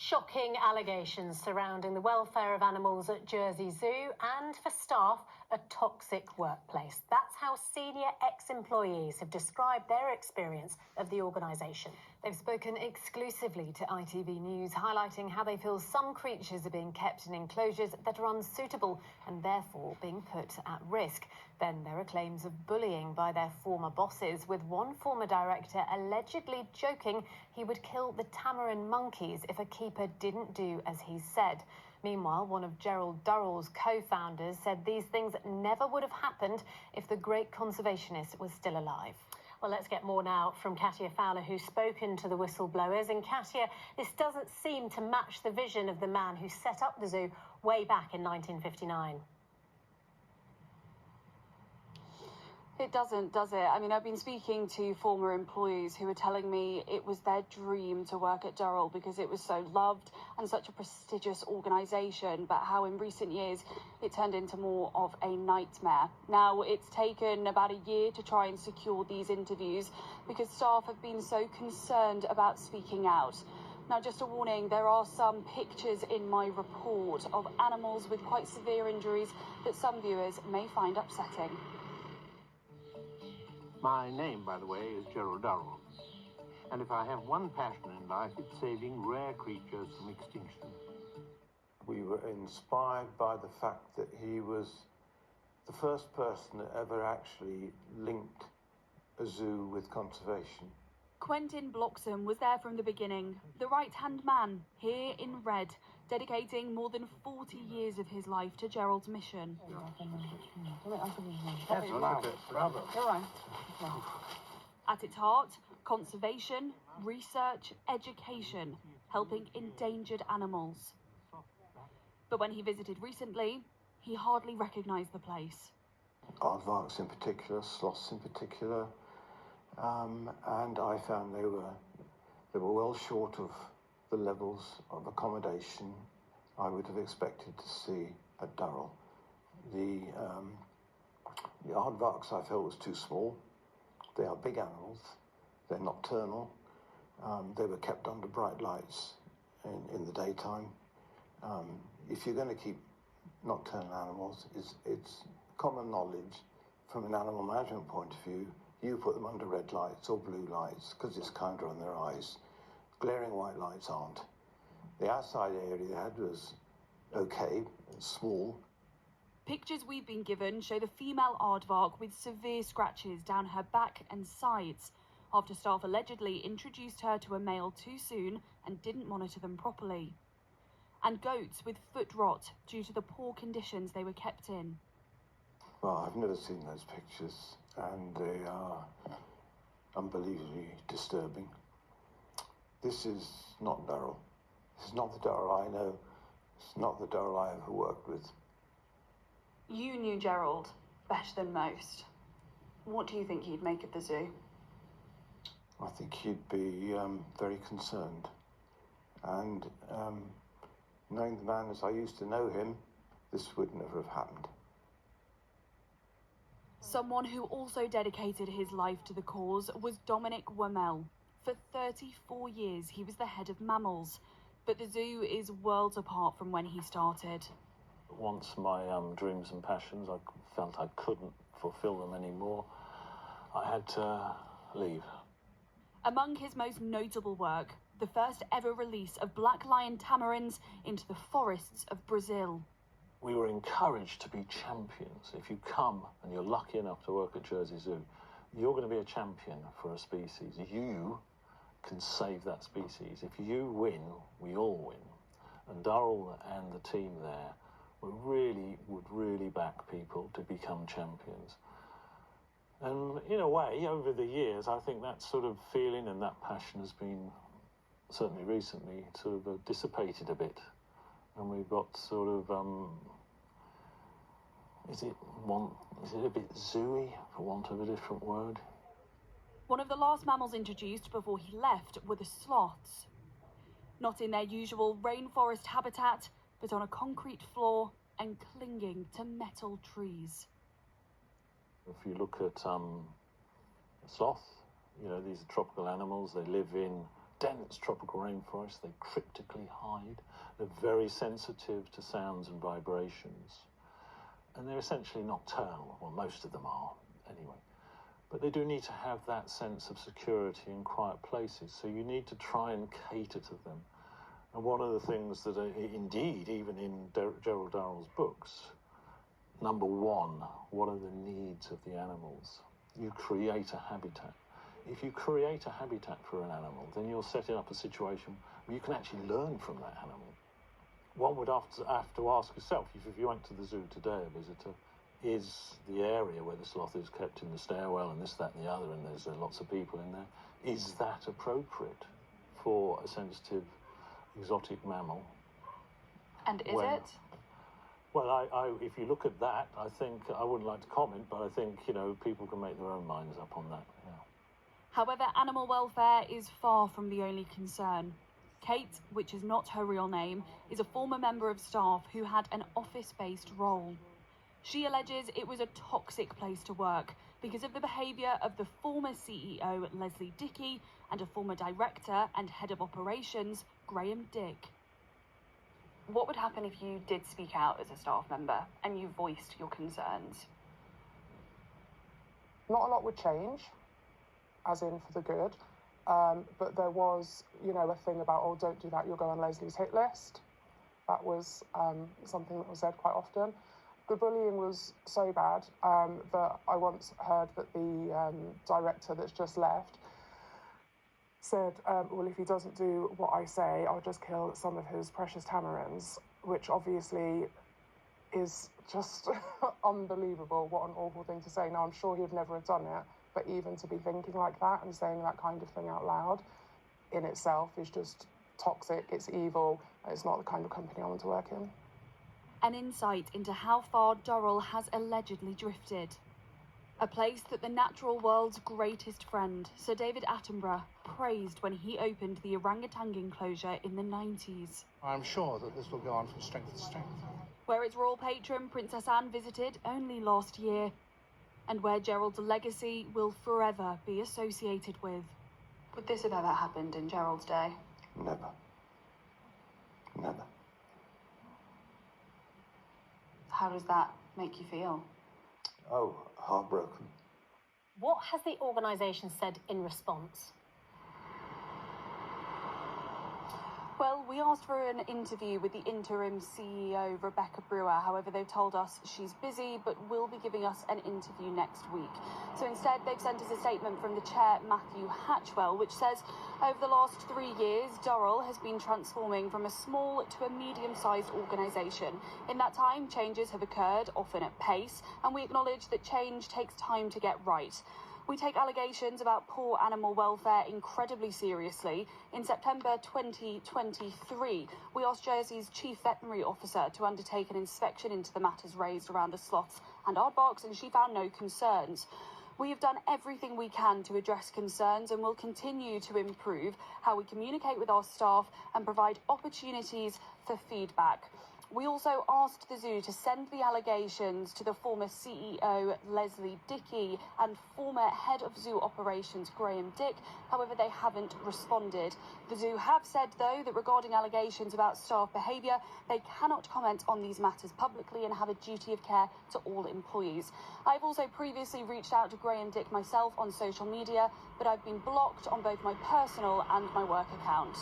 Shocking allegations surrounding the welfare of animals at Jersey Zoo and, for staff, a toxic workplace. That's how senior ex-employees have described their experience of the organisation. They've spoken exclusively to ITV News, highlighting how they feel some creatures are being kept in enclosures that are unsuitable and therefore being put at risk. Then there are claims of bullying by their former bosses, with one former director allegedly joking he would kill the tamarin monkeys if a keeper didn't do as he said. Meanwhile, one of Gerald Darl's co-founders said these things never would have happened if the great conservationist was still alive. Well, let's get more now from Katia Fowler, who's spoken to the whistleblowers. And Katia, this doesn't seem to match the vision of the man who set up the zoo way back in 1959. It doesn't, does it? I mean, I've been speaking to former employees who were telling me it was their dream to work at Darl because it was so loved and such a prestigious organisation, but how in recent years it turned into more of a nightmare. Now, it's taken about a year to try and secure these interviews because staff have been so concerned about speaking out. Now, just a warning, there are some pictures in my report of animals with quite severe injuries that some viewers may find upsetting. My name, by the way, is Gerald Darl. And if I have one passion in life, it's saving rare creatures from extinction. We were inspired by the fact that he was the first person that ever actually linked a zoo with conservation. Quentin Bloxham was there from the beginning, the right-hand man, here in red, dedicating more than 40 years of his life to Gerald's mission. At its heart, conservation, research, education, helping endangered animals. But when he visited recently, he hardly recognised the place. Aardvarks in particular, sloths in particular, and I found they were well short of the levels of accommodation I would have expected to see at Darl. The aardvarks I felt was too small. They are big animals. They're nocturnal. They were kept under bright lights in the daytime. If you're going to keep nocturnal animals, it's common knowledge from an animal management point of view, you put them under red lights or blue lights because it's kinder on their eyes. Glaring white lights aren't. The outside area they had was okay, small. Pictures we've been given show the female aardvark with severe scratches down her back and sides after staff allegedly introduced her to a male too soon and didn't monitor them properly. And goats with foot rot due to the poor conditions they were kept in. Well, I've never seen those pictures, and they are unbelievably disturbing. This is not Darl. This is not the Darl I know. It's not the Darl I ever worked with. You knew Gerald better than most. What do you think he'd make of the zoo? I think he'd be very concerned. And knowing the man as I used to know him, this would never have happened. Someone who also dedicated his life to the cause was Dominic Wamel. For 34 years, he was the head of mammals, but the zoo is worlds apart from when he started. Once my dreams and passions, I felt I couldn't fulfill them anymore. I had to leave. Among his most notable work, the first ever release of black lion tamarins into the forests of Brazil. We were encouraged to be champions. If you come and you're lucky enough to work at Jersey Zoo, you're going to be a champion for a species. You can save that species. If you win, we all win. And Darl and the team there would really back people to become champions. And in a way, over the years, I think that sort of feeling and that passion has been, certainly recently, sort of dissipated a bit. And we've got sort of, is it a bit zooey, for want of a different word? One of the last mammals introduced before he left were the sloths. Not in their usual rainforest habitat, but on a concrete floor and clinging to metal trees. If you look at sloth, you know, these are tropical animals. They live in dense tropical rainforest. They cryptically hide. They're very sensitive to sounds and vibrations. And they're essentially nocturnal. Well, most of them are, anyway. But they do need to have that sense of security in quiet places. So you need to try and cater to them. And one of the things that, indeed, even in Gerald Darl's books, number one, what are the needs of the animals? You create a habitat. If you create a habitat for an animal, then you're setting up a situation where you can actually learn from that animal. One would have to ask yourself, if you went to the zoo today, a visitor, is the area where the sloth is kept in the stairwell and this, that and the other, and there's lots of people in there, is that appropriate for a sensitive exotic mammal? And is it? Well, if you look at that, I think, I wouldn't like to comment, but I think, people can make their own minds up on that. Yeah. However, animal welfare is far from the only concern. Kate, which is not her real name, is a former member of staff who had an office-based role. She alleges it was a toxic place to work because of the behaviour of the former CEO, Leslie Dickey, and a former director and head of operations, Graham Dick. What would happen if you did speak out as a staff member and you voiced your concerns? Not a lot would change, as in for the good. But there was, a thing about, oh, don't do that, you'll go on Leslie's hit list. That was something that was said quite often. The bullying was so bad that I once heard that the director that's just left said, well, if he doesn't do what I say, I'll just kill some of his precious tamarins, which obviously is just unbelievable. What an awful thing to say. Now, I'm sure he'd never have done it, but even to be thinking like that and saying that kind of thing out loud in itself is just toxic, it's evil, and it's not the kind of company I want to work in. An insight into how far Darl has allegedly drifted. A place that the natural world's greatest friend, Sir David Attenborough, praised when he opened the orangutan enclosure in the 90s. I'm sure that this will go on from strength to strength. Where its royal patron, Princess Anne, visited only last year. And where Gerald's legacy will forever be associated with. Would this have ever happened in Gerald's day? Never. Never. How does that make you feel? Oh, heartbroken. What has the organisation said in response? Well, we asked for an interview with the interim CEO, Rebecca Brewer. However, they've told us she's busy, but will be giving us an interview next week. So instead, they've sent us a statement from the chair, Matthew Hatchwell, which says, over the last 3 years, Darl has been transforming from a small to a medium-sized organisation. In that time, changes have occurred, often at pace, and we acknowledge that change takes time to get right. We take allegations about poor animal welfare incredibly seriously. In September 2023, we asked Jersey's chief veterinary officer to undertake an inspection into the matters raised around the sloths and aardvarks, and she found no concerns. We have done everything we can to address concerns and will continue to improve how we communicate with our staff and provide opportunities for feedback. We also asked the zoo to send the allegations to the former CEO, Leslie Dickey, and former head of zoo operations, Graham Dick. However, they haven't responded. The zoo have said, though, that regarding allegations about staff behaviour, they cannot comment on these matters publicly and have a duty of care to all employees. I've also previously reached out to Graham Dick myself on social media, but I've been blocked on both my personal and my work account.